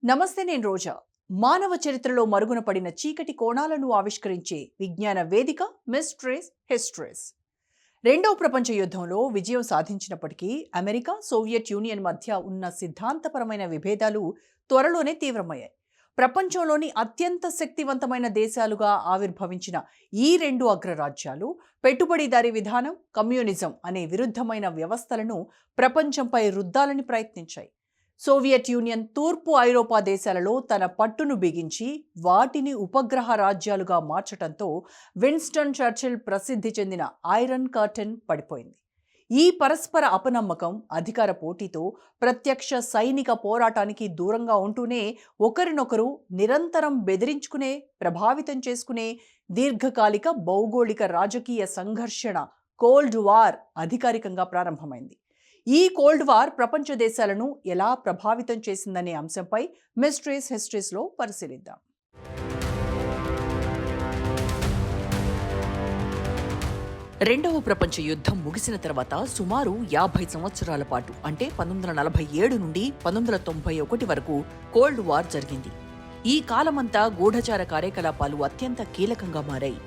నమస్తే, నేను రోజా. మానవ చరిత్రలో మరుగున పడిన చీకటి కోణాలను ఆవిష్కరించే విజ్ఞాన వేదిక మిస్టరీస్ హిస్టరీస్. రెండవ ప్రపంచ యుద్ధంలో విజయం సాధించినప్పటికీ అమెరికా, సోవియట్ యూనియన్ మధ్య ఉన్న సిద్ధాంతపరమైన విభేదాలు త్వరలోనే తీవ్రమయ్యాయి. ప్రపంచంలోని అత్యంత శక్తివంతమైన దేశాలుగా ఆవిర్భవించిన ఈ రెండు అగ్రరాజ్యాలు పెట్టుబడిదారీ విధానం, కమ్యూనిజం అనే విరుద్ధమైన వ్యవస్థలను ప్రపంచంపై రుద్దాలని ప్రయత్నించాయి. సోవియట్ యూనియన్ తూర్పు ఐరోపా దేశాలలో తన పట్టును బిగించి వాటిని ఉపగ్రహ రాజ్యాలుగా మార్చటంతో విన్స్టన్ చర్చిల్ ప్రసిద్ధి చెందిన ఐరన్ కర్టెన్ పడిపోయింది. ఈ పరస్పర అపనమ్మకం, అధికార పోటీతో ప్రత్యక్ష సైనిక పోరాటానికి దూరంగా ఉంటూనే ఒకరినొకరు నిరంతరం బెదిరించుకునే, ప్రభావితం చేసుకునే దీర్ఘకాలిక భౌగోళిక రాజకీయ సంఘర్షణ కోల్డ్ వార్ అధికారికంగా ప్రారంభమైంది. ఈ కోల్డ్ వార్ ప్రపంచ దేశాలను ఎలా ప్రభావితం చేసిందనే అంశంపై మిస్టరీస్ హిస్టరీస్లో పరిశీలిద్దాం. రెండవ ప్రపంచ యుద్ధం ముగిసిన తర్వాత సుమారు 50 సంవత్సరాల పాటు, అంటే 1947 నుండి 1991 వరకు కోల్డ్ వార్ జరిగింది. ఈ కాలమంతా గూఢచార కార్యకలాపాలు అత్యంత కీలకంగా మారాయి.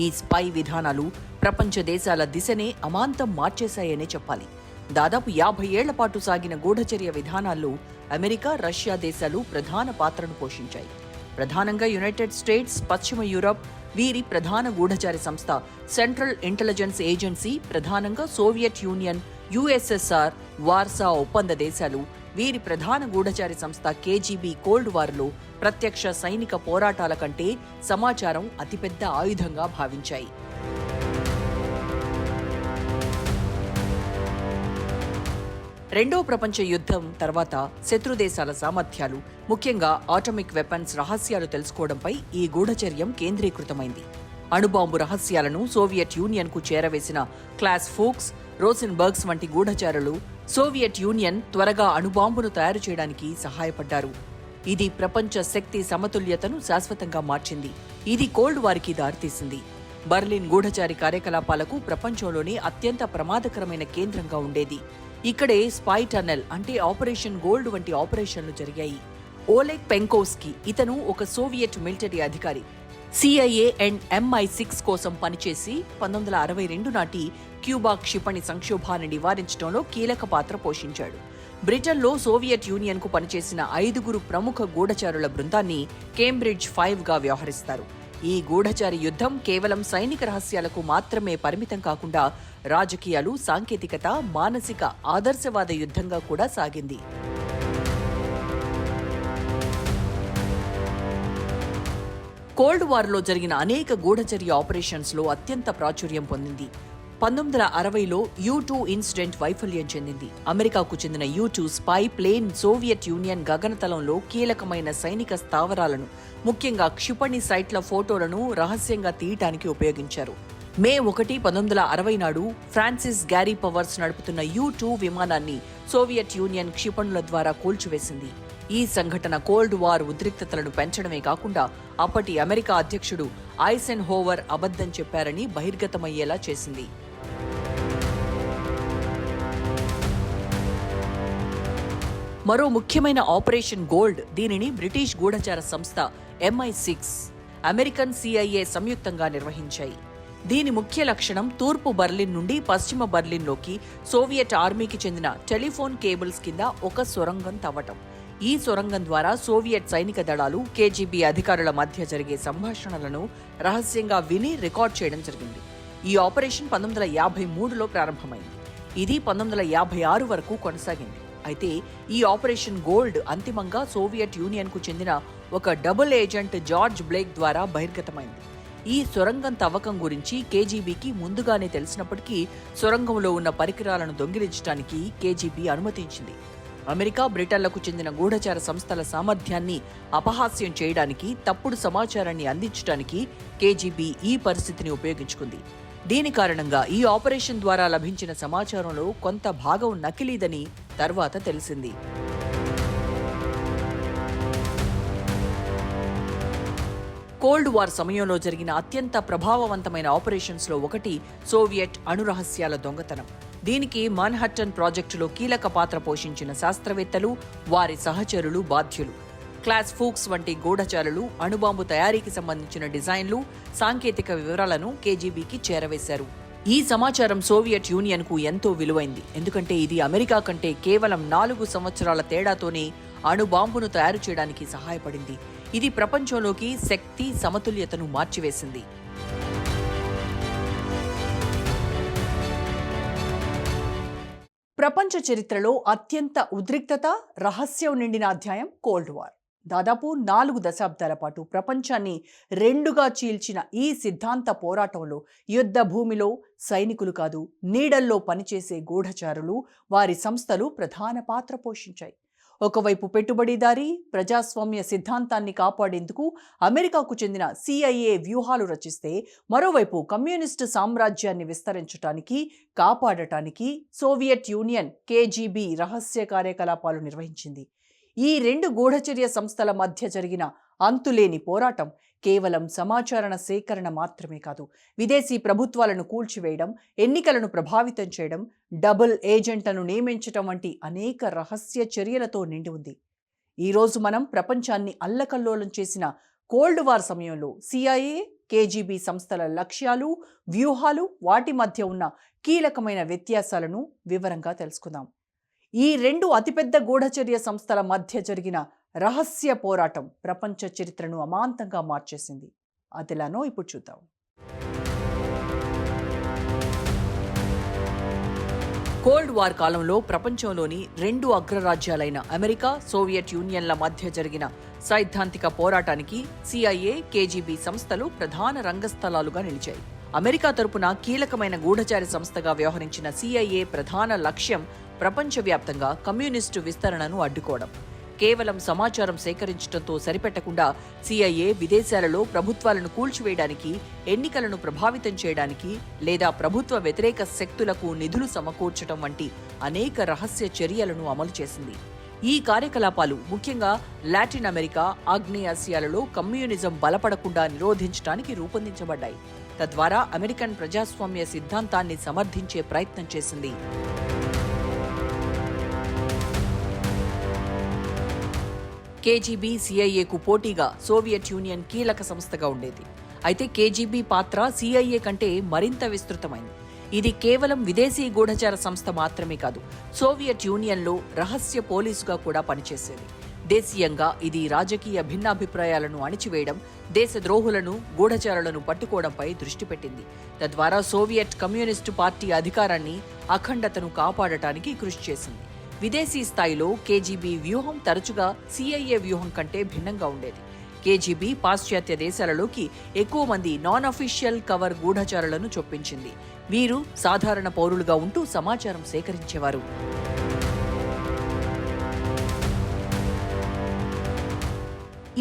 ఈ స్పై విధానాలు ప్రపంచ దేశాల దిశనే అమాంతం మార్చేశాయనే చెప్పాలి. దాదాపు 50 ఏళ్ల పాటు సాగిన గూఢచర్య విధానాల్లో అమెరికా, రష్యా దేశాలు ప్రధాన పాత్రను పోషించాయి. ప్రధానంగా యునైటెడ్ స్టేట్స్, పశ్చిమ యూరప్ వీరి ప్రధాన గూఢచారి సంస్థ సెంట్రల్ ఇంటెలిజెన్స్ ఏజెన్సీ, ప్రధానంగా సోవియట్ యూనియన్, యుఎస్ఎస్ఆర్, వార్సా ఒప్పంద దేశాలు వీరి ప్రధాన గూఢచారి సంస్థ కేజీబీ కోల్డ్ వార్లో ప్రత్యక్ష సైనిక పోరాటాల కంటే సమాచారం అతిపెద్ద ఆయుధంగా భావించాయి. రెండో ప్రపంచ యుద్ధం తర్వాత శత్రు దేశాల సామర్థ్యాలు, ముఖ్యంగా ఆటమిక్ వెపన్స్ రహస్యాలు తెలుసుకోవడంపై ఈ గూఢచర్యం కేంద్రీకృతమైంది. అణుబాంబు రహస్యాలను సోవియట్ యూనియన్కు చేరవేసిన క్లాస్ ఫోక్స్, రోసెన్బర్గ్స్ వంటి గూఢచారులు సోవియట్ యూనియన్ త్వరగా అణుబాంబును తయారు చేయడానికి సహాయపడ్డారు. ఇది ప్రపంచ శక్తి సమతుల్యతను శాశ్వతంగా మార్చింది. ఇది కోల్డ్ వార్కి దారితీసింది. బర్లిన్ గూఢచారి కార్యకలాపాలకు ప్రపంచంలోనే అత్యంత ప్రమాదకరమైన కేంద్రంగా ఉండేది. ఇక్కడే స్పై టన్నెల్ అంటే ఆపరేషన్ గోల్డ్ వంటి ఆపరేషన్లు జరిగాయి. ఓలెగ్ పెంకోవ్స్కీ, ఇతను ఒక సోవియట్ మిలిటరీ అధికారి. సిఐఏ అండ్ MI6 కోసం పనిచేసి 1962 నాటి క్యూబా క్షిపణి సంక్షోభాన్ని నివారించడంలో కీలక పాత్ర పోషించాడు. బ్రిటన్లో సోవియట్ యూనియన్కు పనిచేసిన 5 ప్రముఖ గూఢచారుల బృందాన్ని కేంబ్రిడ్జ్ 5గా వ్యవహరిస్తారు. ఈ గూఢచారి యుద్ధం కేవలం సైనిక రహస్యాలకు మాత్రమే పరిమితం కాకుండా రాజకీయాలు, సాంకేతికత, మానసిక ఆదర్శవాద యుద్ధంగా కూడా సాగింది. కోల్డ్ వార్లో జరిగిన అనేక గూఢచర్య ఆపరేషన్స్లో అత్యంత ప్రాచుర్యం పొందింది. 1960లో U-2 ఇన్సిడెంట్ వైఫల్యం చెందింది. అమెరికాకు చెందిన U-2 spy plane Soviet Union గగనతలంలో కీలకమైన సైనిక స్థావరాలను, ముఖ్యంగా క్షిపణి సైట్ల ఫోటోలను రహస్యంగా తీయటానికి ఉపయోగించారు. మే 1, 1960 నాడు ఫ్రాన్సిస్ గ్యారీ పవర్స్ నడుపుతున్న U-2 విమానాన్ని సోవియట్ యూనియన్ క్షిపణుల ద్వారా కూల్చివేసింది. ఈ సంఘటన కోల్డ్ వార్ ఉద్రిక్తతలను పెంచడమే కాకుండా అప్పటి అమెరికా అధ్యక్షుడు ఐసెన్ హోవర్ అబద్ధం చెప్పారని బహిర్గతమయ్యేలా చేసింది. మరో ముఖ్యమైన ఆపరేషన్ గోల్డ్, దీనిని బ్రిటిష్ గూఢచార సంస్థ MI6, అమెరికన్ CIA సంయుక్తంగా నిర్వహించాయి. దీని ముఖ్య లక్షణం తూర్పు బర్లిన్ నుండి పశ్చిమ బర్లిన్లోకి సోవియట్ ఆర్మీకి చెందిన టెలిఫోన్ కేబుల్స్ కింద ఒక సొరంగం తవ్వటం. ఈ సొరంగం ద్వారా సోవియట్ సైనిక దళాలు, కేజీబీ అధికారుల మధ్య జరిగే సంభాషణలను రహస్యంగా విని రికార్డ్ చేయడం జరిగింది. ఈ ఆపరేషన్ 1953లో ప్రారంభమైంది. ఇది 1956 వరకు కొనసాగింది. అయితే ఈ ఆపరేషన్ గోల్డ్ అంతిమంగా సోవియట్ యూనియన్కు చెందిన ఒక డబుల్ ఏజెంట్ జార్జ్ బ్లేక్ ద్వారా బహిర్గతమైంది. ఈ సొరంగం తవ్వకం గురించి కేజీబీకి ముందుగానే తెలిసినప్పటికీ సొరంగంలో ఉన్న పరికరాలను దొంగిలించడానికి కేజీబీ అనుమతించింది. అమెరికా, బ్రిటన్లకు చెందిన గూఢచార సంస్థల సామర్థ్యాన్ని అపహాస్యం చేయడానికి, తప్పుడు సమాచారాన్ని అందించడానికి కేజీబీ ఈ పరిస్థితిని ఉపయోగించుకుంది. దీని కారణంగా ఈ ఆపరేషన్ ద్వారా లభించిన సమాచారంలో కొంత భాగం నకిలీదని తర్వాత తెలిసింది. కోల్డ్ వార్ సమయంలో జరిగిన అత్యంత ప్రభావవంతమైన ఆపరేషన్స్లో ఒకటి సోవియట్ అణురహస్యాల దొంగతనం. దీనికి మాన్హట్టన్ ప్రాజెక్టులో కీలక పాత్ర పోషించిన శాస్త్రవేత్తలు, వారి సహచరులు బాధ్యులు. క్లాస్ ఫూక్స్ వంటి గూఢచారులు అణుబాంబు తయారీకి సంబంధించిన డిజైన్లు, సాంకేతిక వివరాలను కేజీబీకి చేరవేశారు. ఈ సమాచారం సోవియట్ యూనియన్కు ఎంతో విలువైంది. ఎందుకంటే ఇది అమెరికా కంటే కేవలం 4 సంవత్సరాల తేడాతోనే అణుబాంబును తయారు చేయడానికి సహాయపడింది. ఇది ప్రపంచంలోకి శక్తి సమతుల్యతను మార్చివేసింది. ప్రపంచ చరిత్రలో అత్యంత ఉద్రిక్తత, రహస్యం నిండిన అధ్యాయం కోల్డ్ వార్. దాదాపు 4 దశాబ్దాల పాటు ప్రపంచాన్ని రెండుగా చీల్చిన ఈ సిద్ధాంత పోరాటంలో యుద్ధ భూమిలో సైనికులు కాదు, నీడల్లో పనిచేసే గూఢచారులు, వారి సంస్థలు ప్రధాన పాత్ర పోషించాయి. ఒకవైపు పెట్టుబడిదారీ ప్రజాస్వామ్య సిద్ధాంతాన్ని కాపాడేందుకు అమెరికాకు చెందిన CIA వ్యూహాలు రచిస్తే, మరోవైపు కమ్యూనిస్టు సామ్రాజ్యాన్ని విస్తరించడానికి, కాపాడటానికి సోవియట్ యూనియన్ KGB రహస్య కార్యకలాపాలు నిర్వహించింది. ఈ 2 గూఢచర్య సంస్థల మధ్య జరిగిన అంతులేని పోరాటం కేవలం సమాచార సేకరణ మాత్రమే కాదు, విదేశీ ప్రభుత్వాలను కూల్చివేయడం, ఎన్నికలను ప్రభావితం చేయడం, డబుల్ ఏజెంట్లను నియమించడం వంటి అనేక రహస్య చర్యలతో నిండి ఉంది. ఈరోజు మనం ప్రపంచాన్ని అల్లకల్లోలం చేసిన కోల్డ్ వార్ సమయంలో CIA, KGB సంస్థల లక్ష్యాలు, వ్యూహాలు, వాటి మధ్య ఉన్న కీలకమైన వ్యత్యాసాలను వివరంగా తెలుసుకుందాం. ఈ 2 అతిపెద్ద గూఢచర్య సంస్థల మధ్య జరిగిన రహస్య పోరాటం ప్రపంచ చరిత్రను అమాంతంగా మార్చేసింది. అదిలానో ఇప్పుడు చూద్దాం. కోల్డ్ వార్ కాలంలో ప్రపంచంలోని 2 అగ్రరాజ్యాలైన అమెరికా, సోవియట్ యూనియన్ల మధ్య జరిగిన సైద్ధాంతిక పోరాటానికి CIA, KGB సంస్థలు ప్రధాన రంగస్థలాలుగా నిలిచాయి. అమెరికా తరపున కీలకమైన గూఢచారి సంస్థగా వ్యవహరించిన CIA ప్రధాన లక్ష్యం ప్రపంచవ్యాప్తంగా కమ్యూనిస్టు విస్తరణను అడ్డుకోవడం. కేవలం సమాచారం సేకరించడంతో సరిపెట్టకుండా CIA విదేశాలలో ప్రభుత్వాలను కూల్చివేయడానికి, ఎన్నికలను ప్రభావితం చేయడానికి లేదా ప్రభుత్వ వ్యతిరేక శక్తులకు నిధులు సమకూర్చడం వంటి అనేక రహస్య చర్యలను అమలు చేసింది. ఈ కార్యకలాపాలు ముఖ్యంగా లాటిన్ అమెరికా, ఆగ్నేయాసియాలలో కమ్యూనిజం బలపడకుండా నిరోధించడానికి రూపొందించబడ్డాయి. తద్వారా అమెరికన్ ప్రజాస్వామ్య సిద్ధాంతాన్ని సమర్థించే ప్రయత్నం చేసింది. KGB, CIAకు పోటీగా సోవియట్ యూనియన్ కీలక సంస్థగా ఉండేది. అయితే KGB పాత్ర CIA కంటే మరింత విస్తృతమైంది. ఇది కేవలం విదేశీ గూఢచార సంస్థ మాత్రమే కాదు, సోవియట్ యూనియన్లో రహస్య పోలీసుగా కూడా పనిచేసేది. దేశీయంగా ఇది రాజకీయ భిన్నాభిప్రాయాలను అణిచివేయడం, దేశద్రోహులను, గూఢచారులను పట్టుకోవడంపై దృష్టి పెట్టింది. తద్వారా సోవియట్ కమ్యూనిస్టు పార్టీ అధికారాన్ని, అఖండతను కాపాడటానికి కృషి చేసింది. విదేశీ స్థాయిలో KGB వ్యూహం తరచుగా CIA వ్యూహం కంటే భిన్నంగా ఉండేది. KGB పాశ్చాత్య దేశాలలోకి ఎక్కువ మంది నాన్ అఫీషియల్ కవర్ గూఢచారులను చొప్పించింది. వీరు సాధారణ పౌరులుగా ఉంటూ సమాచారం సేకరించేవారు.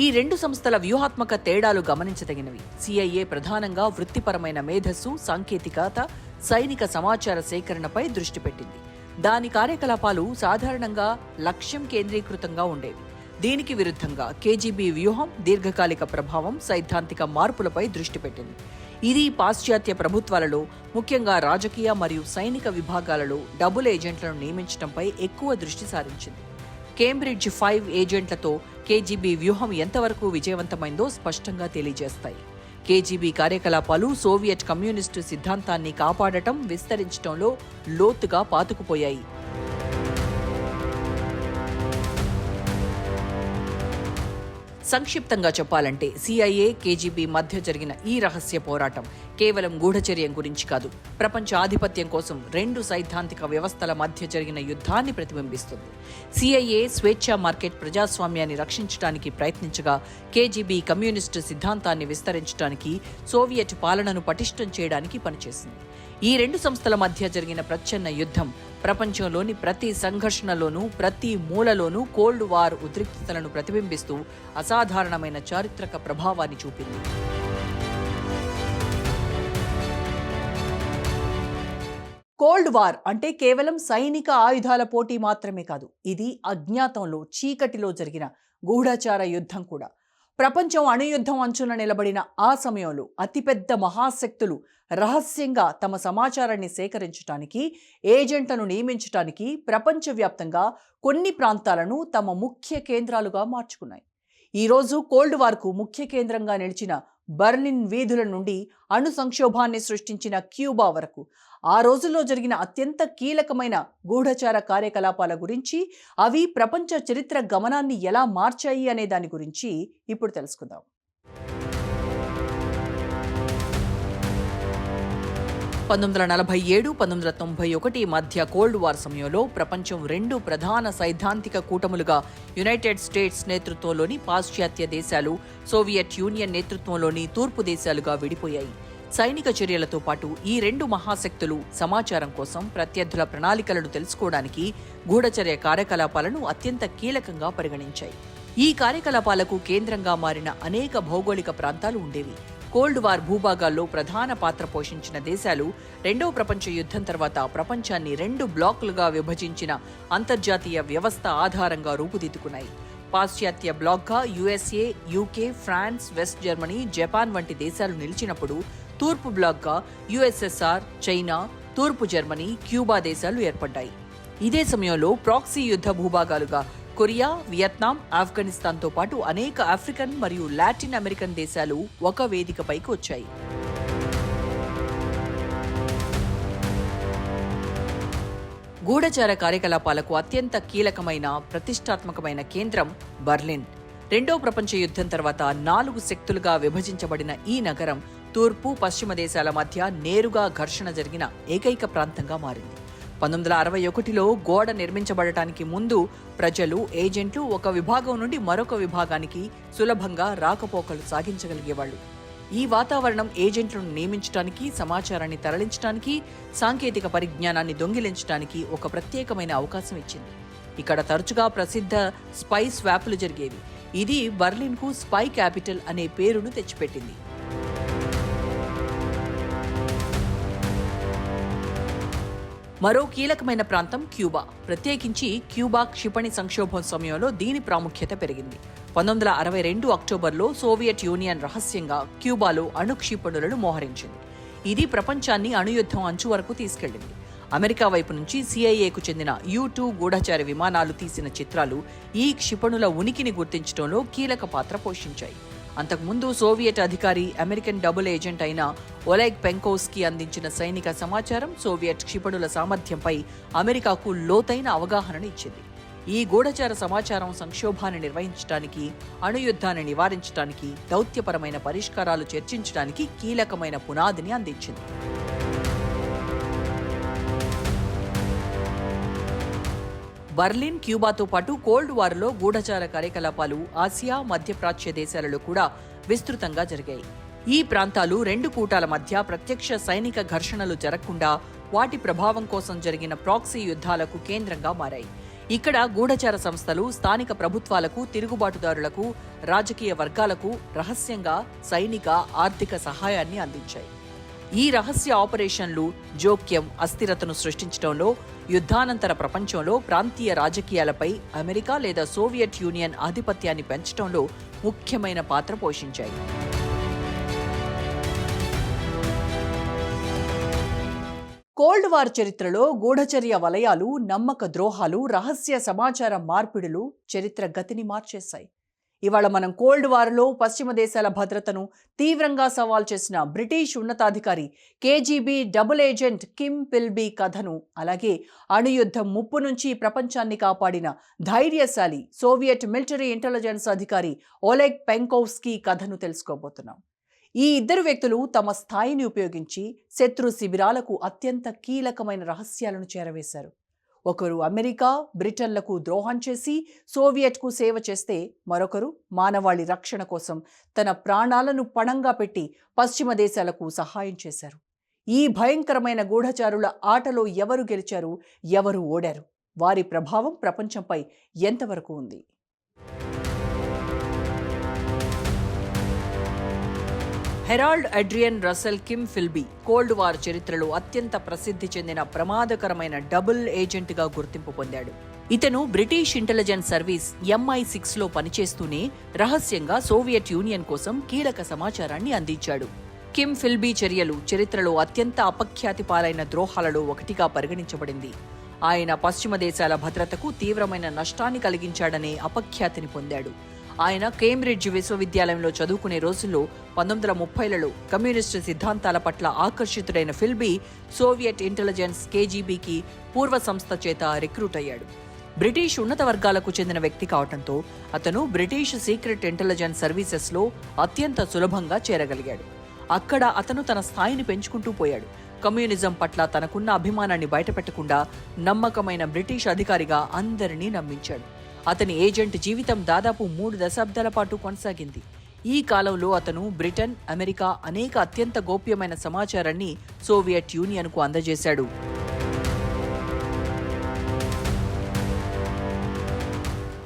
ఈ 2 సంస్థల వ్యూహాత్మక తేడాలు గమనించదగినవి. CIA ప్రధానంగా వృత్తిపరమైన మేధస్సు, సాంకేతికత, సైనిక సమాచార సేకరణపై దృష్టి పెట్టింది. దాని కార్యకలాపాలు సాధారణంగా లక్ష్యం కేంద్రీకృతంగా ఉండేవి. దీనికి విరుద్ధంగా KGB వ్యూహం దీర్ఘకాలిక ప్రభావం, సైద్ధాంతిక మార్పులపై దృష్టి పెట్టింది. ఇది పాశ్చాత్య ప్రభుత్వాలలో, ముఖ్యంగా రాజకీయ మరియు సైనిక విభాగాలలో డబుల్ ఏజెంట్లను నియమించడంపై ఎక్కువ దృష్టి సారించింది. కేంబ్రిడ్జ్ 5 ఏజెంట్లతో KGB వ్యూహం ఎంతవరకు విజయవంతమైందో స్పష్టంగా తెలియజేస్తాయి. KGB కార్యకలాపాలు సోవియట్ కమ్యూనిస్టు సిద్ధాంతాన్ని కాపాడటం, విస్తరించడంలో లోతుగా పాతుకుపోయాయి. సంక్షిప్తంగా చెప్పాలంటే CIA, KGB మధ్య జరిగిన ఈ రహస్య పోరాటం కేవలం గూఢచర్యం గురించి కాదు, ప్రపంచ ఆధిపత్యం కోసం 2 సైద్ధాంతిక వ్యవస్థల మధ్య జరిగిన యుద్ధాన్ని ప్రతిబింబిస్తుంది. CIA స్వేచ్ఛా మార్కెట్ ప్రజాస్వామ్యాన్ని రక్షించడానికి ప్రయత్నించగా, KGB కమ్యూనిస్టు సిద్ధాంతాన్ని విస్తరించడానికి, సోవియట్ పాలనను పటిష్టం చేయడానికి పనిచేసింది. ఈ 2 సంస్థల మధ్య జరిగిన ప్రచ్ఛన్న యుద్ధం ప్రపంచంలోని ప్రతి సంఘర్షణలోనూ, ప్రతి మూలలోనూ కోల్డ్ వార్ ఉద్రిక్తతలను ప్రతిబింబిస్తూ అసాధారణమైన చారిత్రక ప్రభావాన్ని చూపింది. కోల్డ్ వార్ అంటే కేవలం సైనిక ఆయుధాల పోటీ మాత్రమే కాదు, ఇది అజ్ఞాతంలో, చీకటిలో జరిగిన గూఢచార యుద్ధం కూడా. ప్రపంచం అణుయుద్ధం అంచున నిలబడిన ఆ సమయంలో అతిపెద్ద మహాశక్తులు రహస్యంగా తమ సమాచారాన్ని సేకరించడానికి, ఏజెంట్లను నియమించడానికి ప్రపంచవ్యాప్తంగా కొన్ని ప్రాంతాలను తమ ముఖ్య కేంద్రాలుగా మార్చుకున్నాయి. ఈరోజు కోల్డ్ వార్కు ముఖ్య కేంద్రంగా నిలిచిన బర్లిన్ వీధుల నుండి అణు సంక్షోభాన్ని సృష్టించిన క్యూబా వరకు ఆ రోజుల్లో జరిగిన అత్యంత కీలకమైన గూఢచార కార్యకలాపాల గురించి, అవి ప్రపంచ చరిత్ర గమనాన్ని ఎలా మార్చాయి అనే దాని గురించి ఇప్పుడు తెలుసుకుందాం. 1947-1991 మధ్య కోల్డ్ వార్ సమయంలో ప్రపంచం రెండు ప్రధాన సైద్ధాంతిక కూటములుగా యునైటెడ్ స్టేట్స్ నేతృత్వంలోని పాశ్చాత్య దేశాలు, సోవియట్ యూనియన్ నేతృత్వంలోని తూర్పు దేశాలుగా విడిపోయాయి. సైనిక చర్యలతో పాటు ఈ రెండు మహాశక్తులు సమాచారం కోసం ప్రత్యర్థుల ప్రణాళికలను తెలుసుకోవడానికి గూఢచర్య కార్యకలాపాలను అత్యంత కీలకంగా పరిగణించాయి. ఈ కార్యకలాపాలకు కేంద్రంగా మారిన అనేక భౌగోళిక ప్రాంతాలు ఉండేవి. కోల్డ్ వార్ భూభాగాల్లో ప్రధాన పాత్ర పోషించిన దేశాలు రెండవ ప్రపంచ యుద్ధం తర్వాత ప్రపంచాన్ని రెండు బ్లాకులుగా విభజించిన అంతర్జాతీయ వ్యవస్థ ఆధారంగా రూపుదిద్దుకున్నాయి. పాశ్చాత్య బ్లాక్గా USA, UK, France, West Germany, Japan వంటి దేశాలు నిలిచినప్పుడు, తూర్పు బ్లాక్గా యుఎస్ఎస్ఆర్, చైనా, తూర్పు జర్మనీ, క్యూబా దేశాలు ఏర్పడ్డాయి. ఇదే సమయంలో ప్రాక్సీ యుద్ధ భూభాగాలుగా కొరియా, వియత్నాం, ఆఫ్ఘనిస్తాన్తో పాటు అనేక ఆఫ్రికన్ మరియు లాటిన్ అమెరికన్ దేశాలు ఒక వేదికపైకి వచ్చాయి. గూఢచార కార్యకలాపాలకు అత్యంత కీలకమైన, ప్రతిష్టాత్మకమైన కేంద్రం బర్లిన్. రెండో ప్రపంచ యుద్ధం తర్వాత 4 శక్తులుగా విభజించబడిన ఈ నగరం తూర్పు, పశ్చిమ దేశాల మధ్య నేరుగా ఘర్షణ జరిగిన ఏకైక ప్రాంతంగా మారింది. 1961లో గోడ నిర్మించబడటానికి ముందు ప్రజలు, ఏజెంట్లు ఒక విభాగం నుండి మరొక విభాగానికి సులభంగా రాకపోకలు సాగించగలిగేవాళ్లు. ఈ వాతావరణం ఏజెంట్లను నియమించడానికి, సమాచారాన్ని తరలించడానికి, సాంకేతిక పరిజ్ఞానాన్ని దొంగిలించడానికి ఒక ప్రత్యేకమైన అవకాశం ఇచ్చింది. ఇక్కడ తరచుగా ప్రసిద్ధ స్పై స్వాప్లు జరిగేవి. ఇది బర్లిన్కు స్పై క్యాపిటల్ అనే పేరును తెచ్చిపెట్టింది. మరో కీలకమైన ప్రాంతం క్యూబా. ప్రత్యేకించి క్యూబా క్షిపణి సంక్షోభం సమయంలో దీని ప్రాముఖ్యత పెరిగింది. 1962 అక్టోబర్లో సోవియట్ యూనియన్ రహస్యంగా క్యూబాలో అణు క్షిపణులను మోహరించింది. ఇది ప్రపంచాన్ని అణుయుద్ధం అంచు వరకు తీసుకెళ్లింది. అమెరికా వైపు నుంచి సిఐఏకు చెందిన U-2 గూఢచార విమానాలు తీసిన చిత్రాలు ఈ క్షిపణుల ఉనికిని గుర్తించడంలో కీలక పాత్ర పోషించాయి. అంతకుముందు సోవియట్ అధికారి, అమెరికన్ డబుల్ ఏజెంట్ అయిన ఒలెగ్ పెంకోవ్స్కీ అందించిన సైనిక సమాచారం సోవియట్ క్షిపణుల సామర్థ్యంపై అమెరికాకు లోతైన అవగాహనను ఇచ్చింది. ఈ గూఢచార సమాచారం సంక్షోభాన్ని నిర్వహించడానికి, అణుయుద్ధాన్ని నివారించడానికి, దౌత్యపరమైన పరిష్కారాలు చర్చించడానికి కీలకమైన పునాదిని అందించింది. బర్లిన్, క్యూబాతో పాటు కోల్డ్ వార్లో గూఢచార కార్యకలాపాలు ఆసియా, మధ్యప్రాచ్య దేశాలలో కూడా విస్తృతంగా జరిగాయి. ఈ ప్రాంతాలు రెండు కూటాల మధ్య ప్రత్యక్ష సైనిక ఘర్షణలు జరగకుండా వాటి ప్రభావం కోసం జరిగిన ప్రాక్సీ యుద్ధాలకు కేంద్రంగా మారాయి. ఇక్కడ గూఢచార సంస్థలు స్థానిక ప్రభుత్వాలకు, తిరుగుబాటుదారులకు, రాజకీయ వర్గాలకు రహస్యంగా సైనిక, ఆర్థిక సహాయాన్ని అందించాయి. ఈ రహస్య ఆపరేషన్లు జోక్యం, అస్థిరతను సృష్టించడంలో, యుద్ధానంతర ప్రపంచంలో ప్రాంతీయ రాజకీయాలపై అమెరికా లేదా సోవియట్ యూనియన్ ఆధిపత్యాన్ని పెంచడంలో ముఖ్యమైన పాత్ర పోషించాయి. కోల్డ్ వార్ చరిత్రలో గూఢచర్య వలయాలు, నమ్మక ద్రోహాలు, రహస్య సమాచార మార్పిడులు చరిత్ర గతిని మార్చేశాయి. ఇవాళ మనం కోల్డ్ వార్లో పశ్చిమ దేశాల భద్రతను తీవ్రంగా సవాల్ చేసిన బ్రిటిష్ ఉన్నతాధికారి KGB double agent Kim Philby కథను, అలాగే అణుయుద్ధం ముప్పు నుంచి ప్రపంచాన్ని కాపాడిన ధైర్యశాలి సోవియట్ మిలిటరీ ఇంటెలిజెన్స్ అధికారి ఒలెగ్ పెంకోవ్స్కీ కథను తెలుసుకోబోతున్నాం. ఈ ఇద్దరు వ్యక్తులు తమ స్థాయిని ఉపయోగించి శత్రు శిబిరాలకు అత్యంత కీలకమైన రహస్యాలను చేరవేశారు. ఒకరు అమెరికా, బ్రిటన్లకు ద్రోహం చేసి సోవియట్కు సేవ చేస్తే, మరొకరు మానవాళి రక్షణ కోసం తన ప్రాణాలను పణంగా పెట్టి పశ్చిమ దేశాలకు సహాయం చేశారు. ఈ భయంకరమైన గూఢచారుల ఆటలో ఎవరు గెలిచారు, ఎవరు ఓడారు, వారి ప్రభావం ప్రపంచంపై ఎంతవరకు ఉంది? Harold Adrian Russell Kim Philby cold war చరిత్రలో అత్యంత ప్రసిద్ధి చెందిన ప్రమాదకరమైన డబుల్ ఏజెంట్గా గుర్తింపు పొందాడు. ఇతను బ్రిటిష్ ఇంటెలిజెన్స్ సర్వీస్ MI6లో పనిచేస్తూనే రహస్యంగా సోవియట్ యూనియన్ కోసం కీలక సమాచారాన్ని అందించాడు. కిమ్ ఫిల్బీ చర్యలు చరిత్రలో అత్యంత అపఖ్యాతి పాలైన ద్రోహాలలో ఒకటిగా పరిగణించబడింది. ఆయన పశ్చిమ దేశాల భద్రతకు తీవ్రమైన నష్టాన్ని కలిగించాడనే అపఖ్యాతిని పొందాడు. ఆయన కేంబ్రిడ్జ్ విశ్వవిద్యాలయంలో చదువుకునే రోజుల్లో 1930లలో కమ్యూనిస్టు సిద్ధాంతాల పట్ల ఆకర్షితుడైన ఫిల్బీ సోవియట్ ఇంటెలిజెన్స్ కేజీబీకి పూర్వ సంస్థ చేత రిక్రూట్ అయ్యాడు. బ్రిటిష్ ఉన్నత వర్గాలకు చెందిన వ్యక్తి కావడంతో అతను బ్రిటిష్ సీక్రెట్ ఇంటెలిజెన్స్ సర్వీసెస్లో అత్యంత సులభంగా చేరగలిగాడు. అక్కడ అతను తన స్థాయిని పెంచుకుంటూ పోయాడు. కమ్యూనిజం పట్ల తనకున్న అభిమానాన్ని బయటపెట్టకుండా నమ్మకమైన బ్రిటిష్ అధికారిగా అందరినీ నమ్మించాడు. అతని ఏజెంట్ జీవితం దాదాపు 3 దశాబ్దాల పాటు కొనసాగింది. ఈ కాలంలో అతను బ్రిటన్, అమెరికా అనేక అత్యంత గోప్యమైన సమాచారాన్ని సోవియట్ యూనియన్కు అందజేశాడు.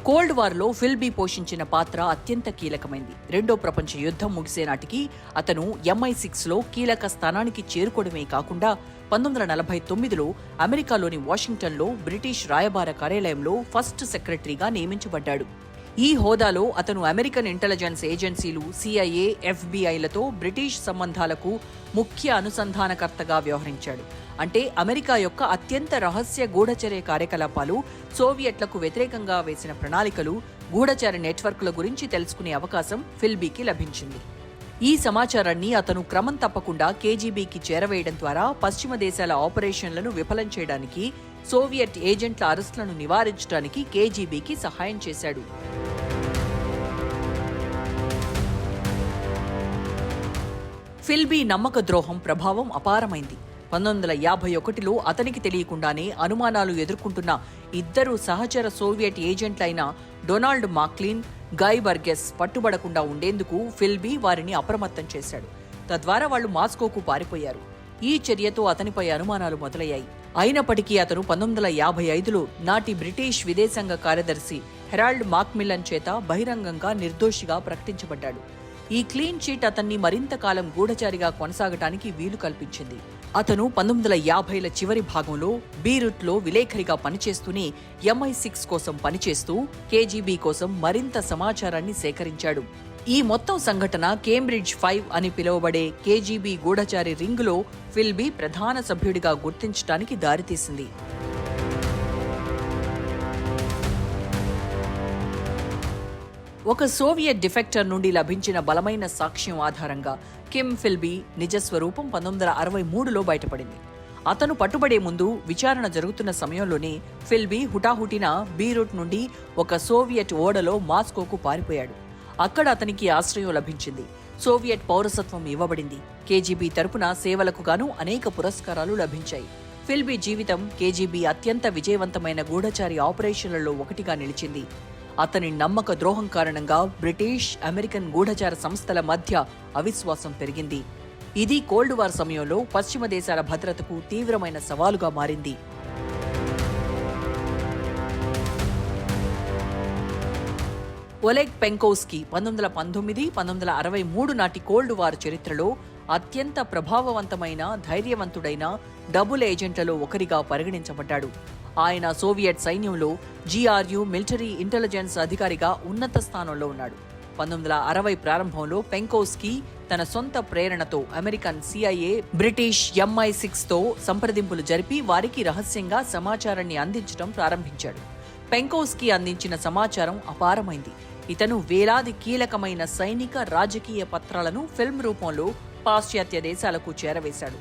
కోల్డ్ వార్లో ఫిల్బీ పోషించిన పాత్ర అత్యంత కీలకమైంది. రెండో ప్రపంచ యుద్ధం ముగిసే నాటికి అతను MI6లో కీలక స్థానానికి చేరుకోవడమే కాకుండా 1949లో అమెరికాలోని వాషింగ్టన్లో బ్రిటిష్ రాయబార కార్యాలయంలో ఫస్ట్ సెక్రటరీగా నియమించబడ్డాడు. ఈ హోదాలో అతను అమెరికన్ ఇంటెలిజెన్స్ ఏజెన్సీలు CIA, FBIలతో బ్రిటిష్ సంబంధాలకు ముఖ్య అనుసంధానకర్తగా వ్యవహరించాడు. అంటే అమెరికా యొక్క అత్యంత రహస్య గూఢచర్య కార్యకలాపాలు, సోవియట్లకు వ్యతిరేకంగా వేసిన ప్రణాళికలు, గూఢచర్య నెట్వర్క్ల గురించి తెలుసుకునే అవకాశం ఫిల్బీకి లభించింది. ఈ సమాచారాన్ని అతను క్రమం తప్పకుండా కేజీబీకి చేరవేయడం ద్వారా పశ్చిమ దేశాల ఆపరేషన్లను విఫలం చేయడానికి, సోవియట్ ఏజెంట్ల అరెస్టులను నివారించడానికి కేజీబీకి సహాయం చేశాడు. ఫిల్బీ నమ్మక ద్రోహం ప్రభావం అపారమైంది. 1951లో అతనికి తెలియకుండానే అనుమానాలు ఎదుర్కొంటున్న ఇద్దరు సహచర సోవియట్ ఏజెంట్లైన డొనాల్డ్ మాక్లీన్, గాయ్ బర్గెస్ పట్టుబడకుండా ఉండేందుకు ఫిల్బీ వారిని అప్రమత్తం చేశాడు. తద్వారా వాళ్లు మాస్కోకు పారిపోయారు. ఈ చర్యతో అతనిపై అనుమానాలు మొదలయ్యాయి. అయినప్పటికీ అతను 1955లో నాటి బ్రిటిష్ విదేశాంగ కార్యదర్శి హెరాల్డ్ మాక్మిల్లన్ చేత బహిరంగంగా నిర్దోషిగా ప్రకటించబడ్డాడు. ఈ క్లీన్ చీట్ అతన్ని మరింత కాలం గూఢచారిగా కొనసాగటానికి వీలు కల్పించింది. అతను 1950ల చివరి భాగంలో బీరూట్లో విలేఖరిగా పనిచేస్తూనే MI6 కోసం పనిచేస్తూ కేజీబీ కోసం మరింత సమాచారాన్ని సేకరించాడు. ఈ మొత్తం సంఘటన కేంబ్రిడ్జ్ 5 అని పిలువబడే కేజీబీ గూఢచారి రింగులో ఫిల్బీ ప్రధాన సభ్యుడిగా గుర్తించడానికి దారితీసింది. ఒక సోవియట్ డిఫెక్టర్ నుండి లభించిన బలమైన సాక్ష్యం ఆధారంగా కిమ్ ఫిల్బీ నిజస్వరూపం 1963లో బయటపడింది. అతను పట్టుబడే ముందు విచారణ జరుగుతున్న సమయంలోనే ఫిల్బీ హుటాహుటిన బీరూట్ నుండి ఒక సోవియట్ ఓడలో మాస్కోకు పారిపోయాడు. అక్కడ అతనికి ఆశ్రయం లభించింది. సోవియట్ పౌరసత్వం ఇవ్వబడింది. కేజీబీ తరపున సేవలకు గాను అనేక పురస్కారాలు లభించాయి. ఫిల్బీ జీవితం కేజీబీ అత్యంత విజయవంతమైన గూఢచారి ఆపరేషన్లలో ఒకటిగా నిలిచింది. అతని నమ్మక ద్రోహం కారణంగా బ్రిటిష్, అమెరికన్ గూఢచార సంస్థల మధ్య అవిశ్వాసం పెరిగింది. ఇది కోల్డ్ వార్ సమయంలో పశ్చిమ దేశాల భద్రతకు తీవ్రమైన సవాలుగా మారింది. ఒలెగ్ పెంకోవ్స్కీ 1919, 1963 నాటి కోల్డ్ వార్ చరిత్రలో అత్యంత ప్రభావవంతమైన, ధైర్యవంతుడైన డబుల్ ఏజెంట్లలో ఒకరిగా పరిగణించబడ్డాడు. ఆయన సోవియట్ సైన్యంలో GRU మిలిటరీ ఇంటెలిజెన్స్ అధికారిగా ఉన్నత స్థానంలో ఉన్నాడు. 1960 ప్రారంభంలో పెంకోవ్స్కీ తన సొంత ప్రేరణతో అమెరికన్ CIA, బ్రిటిష్ MI6తో సంప్రదింపులు జరిపి వారికి రహస్యంగా సమాచారాన్ని అందించడం ప్రారంభించాడు. పెంకోవ్స్కీ అందించిన సమాచారం అపారమైంది. ఇతను వేలాది కీలకమైన సైనిక, రాజకీయ పత్రాలను ఫిల్మ్ రూపంలో పాశ్చాత్య దేశాలకు చేరవేశాడు.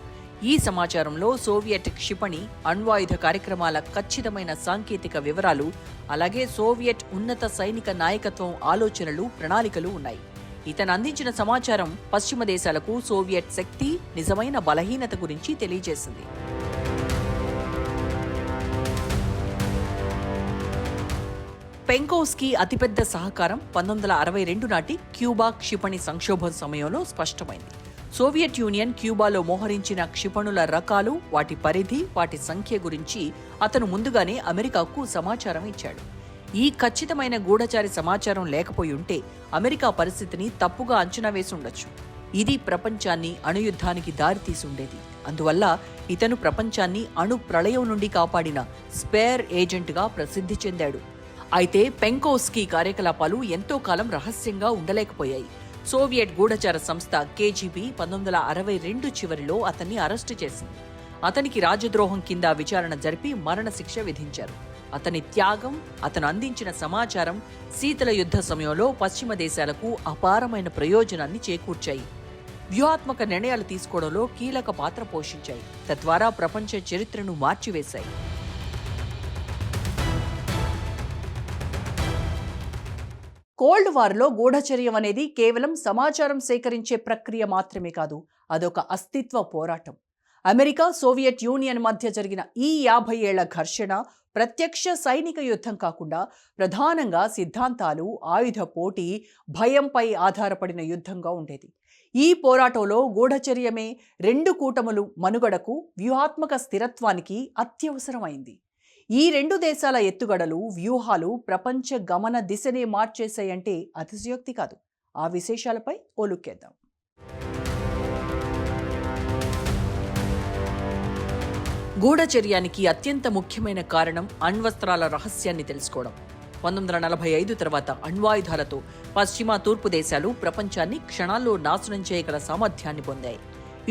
ఈ సమాచారంలో సోవియట్ క్షిపణి, అణ్వాయుధ కార్యక్రమాల ఖచ్చితమైన సాంకేతిక వివరాలు, అలాగే సోవియట్ ఉన్నత సైనిక నాయకత్వం ఆలోచనలు, ప్రణాళికలు ఉన్నాయి. ఇతను అందించిన సమాచారం పశ్చిమ దేశాలకు సోవియట్ శక్తి, నిజమైన బలహీనత గురించి తెలియజేసింది. పెంకోవ్స్కీ అతిపెద్ద సహకారం 1962 నాటి క్యూబా క్షిపణి సంక్షోభం సమయంలో స్పష్టమైంది. సోవియట్ యూనియన్ క్యూబాలో మోహరించిన క్షిపణుల రకాలు, వాటి పరిధి, వాటి సంఖ్య గురించి అతను ముందుగానే అమెరికాకు సమాచారం ఇచ్చాడు. ఈ ఖచ్చితమైన గూఢచారి సమాచారం లేకపోయి ఉంటే అమెరికా పరిస్థితిని తప్పుగా అంచనా వేసి ఉండొచ్చు. ఇది ప్రపంచాన్ని అణుయుద్ధానికి దారితీసి ఉండేది. అందువల్ల ఇతను ప్రపంచాన్ని అణు ప్రళయం నుండి కాపాడిన స్పేర్ ఏజెంట్గా ప్రసిద్ధి చెందాడు. అయితే పెంకోవ్స్కీ కార్యకలాపాలు ఎంతో కాలం రహస్యంగా ఉండలేకపోయాయి. సోవియట్ గూఢచార సంస్థ కేజీబీ 1962 చివరిలో అతన్ని అరెస్టు చేసింది. అతనికి రాజద్రోహం కింద విచారణ జరిపి మరణశిక్ష విధించారు. అతని త్యాగం, అతను అందించిన సమాచారం శీతల యుద్ధ సమయంలో పశ్చిమ దేశాలకు అపారమైన ప్రయోజనాన్ని చేకూర్చాయి. వ్యూహాత్మక నిర్ణయాలు తీసుకోవడంలో కీలక పాత్ర పోషించాయి, తద్వారా ప్రపంచ చరిత్రను మార్చివేశాయి. కోల్డ్ వార్లో గూఢచర్యం అనేది కేవలం సమాచారం సేకరించే ప్రక్రియ మాత్రమే కాదు, అదొక అస్తిత్వ పోరాటం. అమెరికా, సోవియట్ యూనియన్ మధ్య జరిగిన ఈ 50 ఏళ్ల ఘర్షణ ప్రత్యక్ష సైనిక యుద్ధం కాకుండా ప్రధానంగా సిద్ధాంతాలు, ఆయుధ పోటీ, భయంపై ఆధారపడిన యుద్ధంగా ఉండేది. ఈ పోరాటంలో గూఢచర్యమే రెండు కూటములు మనుగడకు, వ్యూహాత్మక స్థిరత్వానికి అత్యవసరమైంది. ఈ రెండు దేశాల ఎత్తుగడలు, వ్యూహాలు ప్రపంచ గమన దిశనే మార్చేశాయంటే అతిశయోక్తి కాదు. ఆ విశేషాలపై ఓ లుక్కేద్దాం. గూఢచర్యానికి అత్యంత ముఖ్యమైన కారణం అణ్వస్త్రాల రహస్యాన్ని తెలుసుకోవడం. 1945 తర్వాత అణ్వాయుధాలతో పశ్చిమ, తూర్పు దేశాలు ప్రపంచాన్ని క్షణాల్లో నాశనం చేయగల సామర్థ్యాన్ని పొందాయి.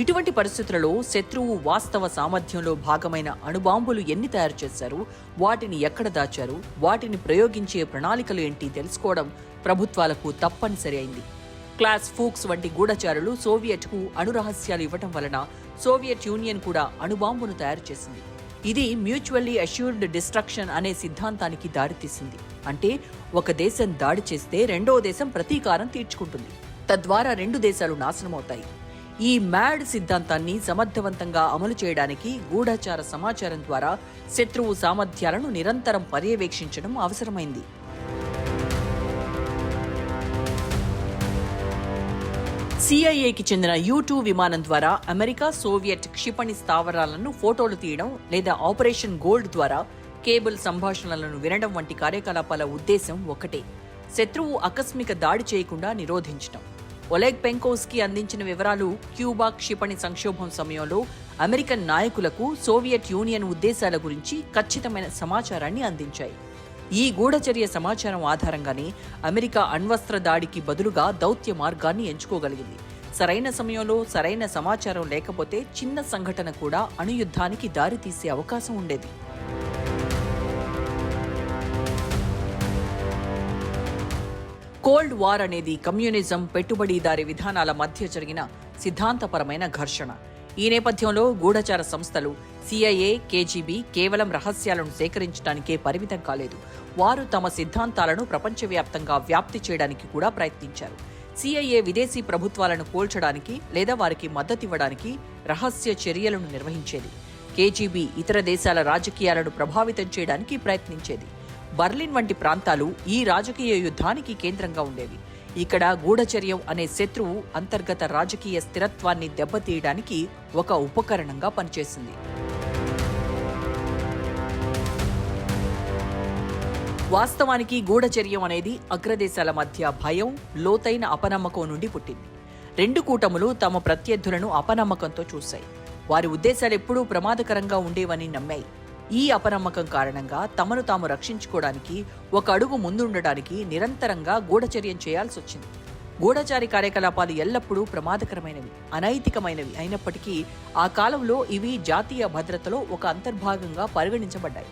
ఇటువంటి పరిస్థితులలో శత్రువు వాస్తవ సామర్థ్యంలో భాగమైన అణుబాంబులు ఎన్ని తయారు చేశారు, వాటిని ఎక్కడ దాచారు, వాటిని ప్రయోగించే ప్రణాళికలు ఏంటి తెలుసుకోవడం ప్రభుత్వాలకు తప్పనిసరి అయింది. క్లాస్ ఫూక్స్ వంటి గూఢచారులు సోవియట్కు అణు రహస్యాలు ఇవ్వటం వలన సోవియట్ యూనియన్ కూడా అణుబాంబును తయారు చేసింది. ఇది మ్యూచువల్లీ అష్యూర్డ్ డిస్ట్రక్షన్ అనే సిద్ధాంతానికి దారితీసింది. అంటే ఒక దేశం దాడి చేస్తే రెండో దేశం ప్రతీకారం తీర్చుకుంటుంది, తద్వారా రెండు దేశాలు నాశనమవుతాయి. ఈ మ్యాడ్ సిద్ధాంతాన్ని సమర్థవంతంగా అమలు చేయడానికి గూఢచార సమాచారం ద్వారా శత్రువు సామర్థ్యాలను నిరంతరం పర్యవేక్షించడం అవసరమైంది. సిఐఏకి చెందిన U-2 విమానం ద్వారా అమెరికా, సోవియట్ క్షిపణి స్థావరాలను ఫోటోలు తీయడం లేదా ఆపరేషన్ గోల్డ్ ద్వారా కేబుల్ సంభాషణలను వినడం వంటి కార్యకలాపాల ఉద్దేశం ఒకటే: శత్రువు ఆకస్మిక దాడి చేయకుండా నిరోధించడం. ఒలెగ్ పెంకోవ్స్కీ అందించిన వివరాలు క్యూబా క్షిపణి సంక్షోభం సమయంలో అమెరికన్ నాయకులకు సోవియట్ యూనియన్ ఉద్దేశాల గురించి ఖచ్చితమైన సమాచారాన్ని అందించాయి. ఈ గూఢచర్య సమాచారం ఆధారంగానే అమెరికా అణ్వస్త్ర దాడికి బదులుగా దౌత్య మార్గాన్ని ఎంచుకోగలిగింది. సరైన సమయంలో సరైన సమాచారం లేకపోతే చిన్న సంఘటన కూడా అణుయుద్ధానికి దారితీసే అవకాశం ఉండేది. కోల్డ్ వార్ అనేది కమ్యూనిజం, పెట్టుబడిదారీ విధానాల మధ్య జరిగిన సిద్ధాంతపరమైన ఘర్షణ. ఈ నేపథ్యంలో గూఢచార సంస్థలు CIA, KGB కేవలం రహస్యాలను సేకరించడానికే పరిమితం కాలేదు. వారు తమ సిద్ధాంతాలను ప్రపంచవ్యాప్తంగా వ్యాప్తి చేయడానికి కూడా ప్రయత్నించారు. CIA విదేశీ ప్రభుత్వాలను పోల్చడానికి లేదా వారికి మద్దతివ్వడానికి రహస్య చర్యలను నిర్వహించేది. KGB ఇతర దేశాల రాజకీయాలను ప్రభావితం చేయడానికి ప్రయత్నించేది. బర్లిన్ వంటి ప్రాంతాలు ఈ రాజకీయ యుద్ధానికి కేంద్రంగా ఉండేవి. ఇక్కడ గూఢచర్యం అనే శత్రువు అంతర్గత రాజకీయ స్థిరత్వాన్ని దెబ్బతీయడానికి ఒక ఉపకరణంగా పనిచేసింది. వాస్తవానికి గూఢచర్యం అనేది అగ్రదేశాల మధ్య భయం, లోతైన అపనమ్మకం నుండి పుట్టింది. రెండు కూటములు తమ ప్రత్యర్థులను అపనమ్మకంతో చూశాయి. వారి ఉద్దేశాలు ఎప్పుడూ ప్రమాదకరంగా ఉండేవని నమ్మాయి. ఈ అపనమ్మకం కారణంగా తమను తాము రక్షించుకోవడానికి ఒక అడుగు ముందుండడానికి నిరంతరంగా గూఢచర్యం చేయాల్సి వచ్చింది. గూఢచారి కార్యకలాపాలు ఎల్లప్పుడూ ప్రమాదకరమైనవి, అనైతికమైనవి అయినప్పటికీ ఆ కాలంలో ఇవి జాతీయ భద్రతలో ఒక అంతర్భాగంగా పరిగణించబడ్డాయి.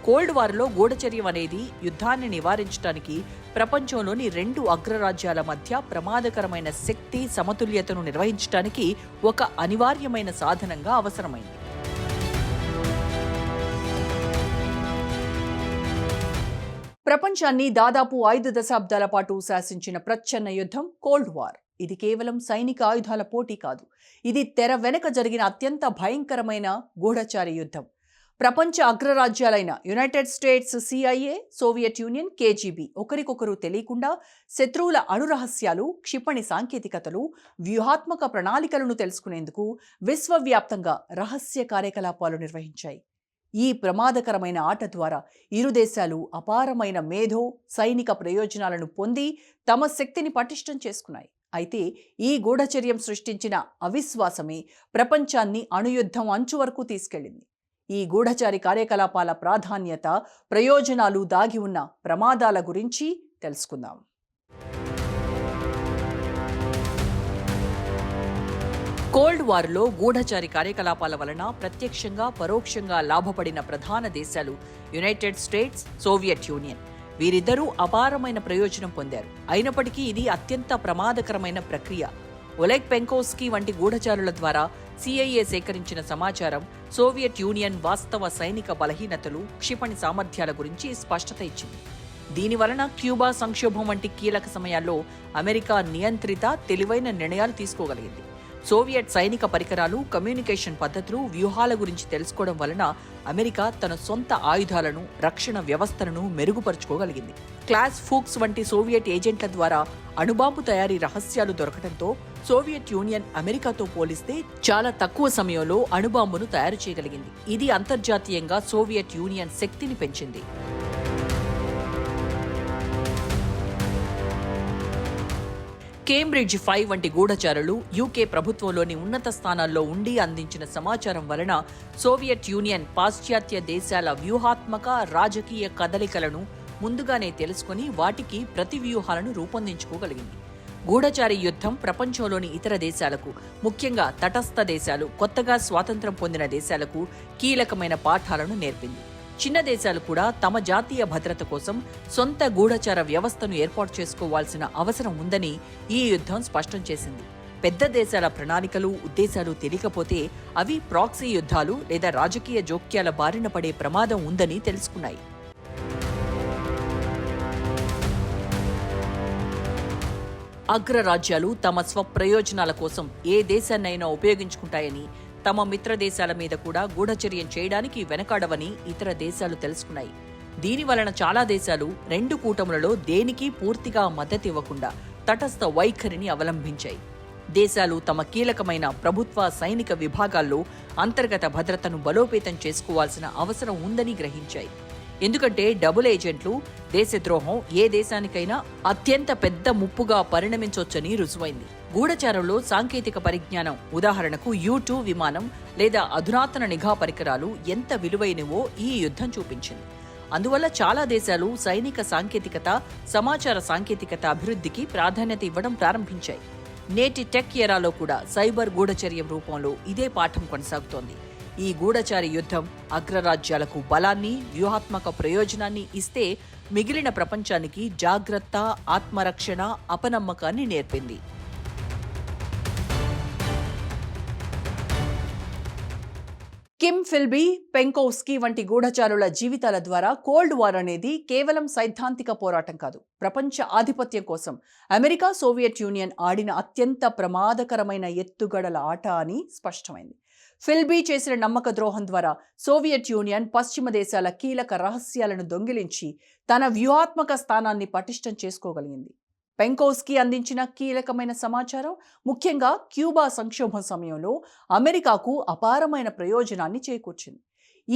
కోల్డ్ వార్లో గూఢచర్యం అనేది యుద్ధాన్ని నివారించడానికి ప్రపంచంలోని రెండు అగ్రరాజ్యాల మధ్య ప్రమాదకరమైన శక్తి సమతుల్యతను నిర్వహించడానికి ఒక అనివార్యమైన సాధనంగా అవసరమైంది. ప్రపంచాన్ని దాదాపు 5 దశాబ్దాల పాటు శాసించిన ప్రచ్ఛన్న యుద్ధం కోల్డ్ వార్. ఇది కేవలం సైనిక ఆయుధాల పోటీ కాదు, ఇది తెర వెనుక జరిగిన అత్యంత భయంకరమైన గూఢచారి యుద్ధం. ప్రపంచ అగ్రరాజ్యాలైన United States CIA, Soviet Union KGB ఒకరికొకరు తెలియకుండా శత్రువుల అణురహస్యాలు, క్షిపణి సాంకేతికతలు, వ్యూహాత్మక ప్రణాళికలను తెలుసుకునేందుకు విశ్వవ్యాప్తంగా రహస్య కార్యకలాపాలు నిర్వహించాయి. ఈ ప్రమాదకరమైన ఆట ద్వారా ఇరు దేశాలు అపారమైన మేధో, సైనిక ప్రయోజనాలను పొంది తమ శక్తిని పటిష్టం చేసుకున్నాయి. అయితే ఈ గూఢచర్యం సృష్టించిన అవిశ్వాసమే ప్రపంచాన్ని అణుయుద్ధం అంచు వరకు తీసుకెళ్లింది. ఈ గూఢచారి కార్యకలాపాల ప్రాధాన్యత, ప్రయోజనాలు, దాగి ఉన్న ప్రమాదాల గురించి తెలుసుకుందాం. కోల్డ్ వార్లో గూఢచారి కార్యకలాపాల వలన ప్రత్యక్షంగా పరోక్షంగా లాభపడిన ప్రధాన దేశాలు యునైటెడ్ స్టేట్స్, సోవియట్ యూనియన్. వీరిద్దరూ అపారమైన ప్రయోజనం పొందారు. అయినప్పటికీ ఇది అత్యంత ప్రమాదకరమైన ప్రక్రియ. ఒలెగ్ పెంకోవ్స్కీ వంటి గూఢచారుల ద్వారా సిఐఏ సేకరించిన సమాచారం సోవియట్ యూనియన్ వాస్తవ సైనిక బలహీనతలు, క్షిపణి సామర్థ్యాల గురించి స్పష్టత ఇచ్చింది. దీనివలన క్యూబా సంక్షోభం వంటి కీలక సమయాల్లో అమెరికా నియంత్రిత, తెలివైన నిర్ణయాలు తీసుకోగలిగింది. సోవియట్ సైనిక పరికరాలు, కమ్యూనికేషన్ పద్ధతులు, వ్యూహాల గురించి తెలుసుకోవడం వలన అమెరికా తన సొంత ఆయుధాలను, రక్షణ వ్యవస్థలను మెరుగుపరుచుకోగలిగింది. క్లాస్ ఫూక్స్ వంటి సోవియట్ ఏజెంట్ల ద్వారా అణుబాంబు తయారీ రహస్యాలు దొరకడంతో సోవియట్ యూనియన్ అమెరికాతో పోలిస్తే చాలా తక్కువ సమయంలో అణుబాంబును తయారు చేయగలిగింది. ఇది అంతర్జాతీయంగా సోవియట్ యూనియన్ శక్తిని పెంచింది. కేంబ్రిడ్జ్ 5 వంటి గూఢచారులు యూకే ప్రభుత్వంలోని ఉన్నత స్థానాల్లో ఉండి అందించిన సమాచారం వలన సోవియట్ యూనియన్ పాశ్చాత్య దేశాల వ్యూహాత్మక, రాజకీయ కదలికలను ముందుగానే తెలుసుకుని వాటికి ప్రతి వ్యూహాలను రూపొందించుకోగలిగింది. గూఢచారి యుద్ధం ప్రపంచంలోని ఇతర దేశాలకు, ముఖ్యంగా తటస్థ దేశాలు, కొత్తగా స్వాతంత్ర్యం పొందిన దేశాలకు కీలకమైన పాఠాలను నేర్పింది. చిన్న దేశాలు కూడా తమ జాతీయ భద్రత కోసం సొంత గూఢచార వ్యవస్థను ఏర్పాటు చేసుకోవాల్సిన అవసరం ఉందని ఈ యుద్ధం స్పష్టం చేసింది. పెద్ద దేశాల ప్రణాళికలు, ఉద్దేశాలు తెలియకపోతే అవి ప్రాక్సీ యుద్ధాలు లేదా రాజకీయ జోక్యాల బారిన పడే ప్రమాదం ఉందని తెలుసుకున్నాయి. అగ్రరాజ్యాలు తమ స్వప్రయోజనాల కోసం ఏ దేశాన్నైనా ఉపయోగించుకుంటాయని, తమ మిత్ర దేశాల మీద కూడా గూఢచర్యం చేయడానికి వెనకాడవని ఇతర దేశాలు తెలుసుకున్నాయి. దీనివలన చాలా దేశాలు రెండు కూటములలో దేనికి పూర్తిగా మద్దతివ్వకుండా తటస్థ వైఖరిని అవలంబించాయి. దేశాలు తమ కీలకమైన ప్రభుత్వ, సైనిక విభాగాల్లో అంతర్గత భద్రతను బలోపేతం చేసుకోవాల్సిన అవసరం ఉందని గ్రహించాయి. ఎందుకంటే డబుల్ ఏజెంట్లు, దేశద్రోహం ఏ దేశానికైనా అత్యంత పెద్ద ముప్పుగా పరిణమించొచ్చని రుజువైంది. గూఢచారంలో సాంకేతిక పరిజ్ఞానం, ఉదాహరణకు U-2 విమానం లేదా అధునాతన నిఘా పరికరాలు ఎంత విలువైనవో ఈ యుద్ధం చూపించింది. అందువల్ల చాలా దేశాలు సైనిక సాంకేతికత, సమాచార సాంకేతికత అభివృద్ధికి ప్రాధాన్యత ఇవ్వడం ప్రారంభించాయి. నేటి టెక్ ఎరాలో కూడా సైబర్ గూఢచర్యం రూపంలో ఇదే పాఠం కొనసాగుతోంది. ఈ గూఢచారి యుద్ధం అగ్రరాజ్యాలకు బలాన్ని, వ్యూహాత్మక ప్రయోజనాన్ని ఇస్తే మిగిలిన ప్రపంచానికి జాగ్రత్త, ఆత్మరక్షణ, అపనమ్మకాన్ని నేర్పింది. కిమ్ ఫిల్బీ, పెంకోవ్స్కీ వంటి గూఢచారుల జీవితాల ద్వారా కోల్డ్ వార్ అనేది కేవలం సైద్ధాంతిక పోరాటం కాదు, ప్రపంచ ఆధిపత్యం కోసం అమెరికా, సోవియట్ యూనియన్ ఆడిన అత్యంత ప్రమాదకరమైన ఎత్తుగడల ఆట అని స్పష్టమైంది. ఫిల్బీ చేసిన నమ్మక ద్రోహం ద్వారా సోవియట్ యూనియన్ పశ్చిమ దేశాల కీలక రహస్యాలను దొంగిలించి తన వ్యూహాత్మక స్థానాన్ని పటిష్టం చేసుకోగలిగింది. పెంకోవ్స్కీ అందించిన కీలకమైన సమాచారం ముఖ్యంగా క్యూబా సంక్షోభం సమయంలో అమెరికాకు అపారమైన ప్రయోజనాన్ని చేకూర్చింది.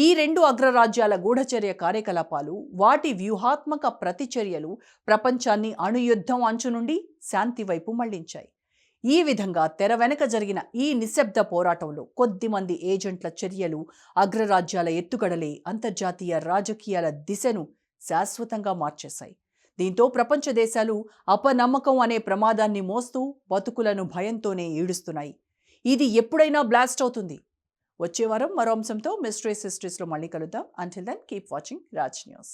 ఈ రెండు అగ్రరాజ్యాల గూఢచర్య కార్యకలాపాలు, వాటి వ్యూహాత్మక ప్రతిచర్యలు ప్రపంచాన్ని అణుయుద్ధం అంచు నుండి శాంతి వైపు మళ్లించాయి. ఈ విధంగా తెర వెనక జరిగిన ఈ నిశ్శబ్ద పోరాటంలో కొద్దిమంది ఏజెంట్ల చర్యలు, అగ్రరాజ్యాల ఎత్తుగడలే అంతర్జాతీయ రాజకీయాల దిశను శాశ్వతంగా మార్చేశాయి. దీంతో ప్రపంచ దేశాలు అపనమ్మకం అనే ప్రమాదాన్ని మోస్తూ బతుకులను భయంతోనే ఈడుస్తున్నాయి. ఇది ఎప్పుడైనా బ్లాస్ట్ అవుతుంది. వచ్చే వారం మరో అంశంతో మిస్టరీస్ హిస్టరీస్లో మళ్ళీ కలుద్దాం. Until then keep watching Raj news.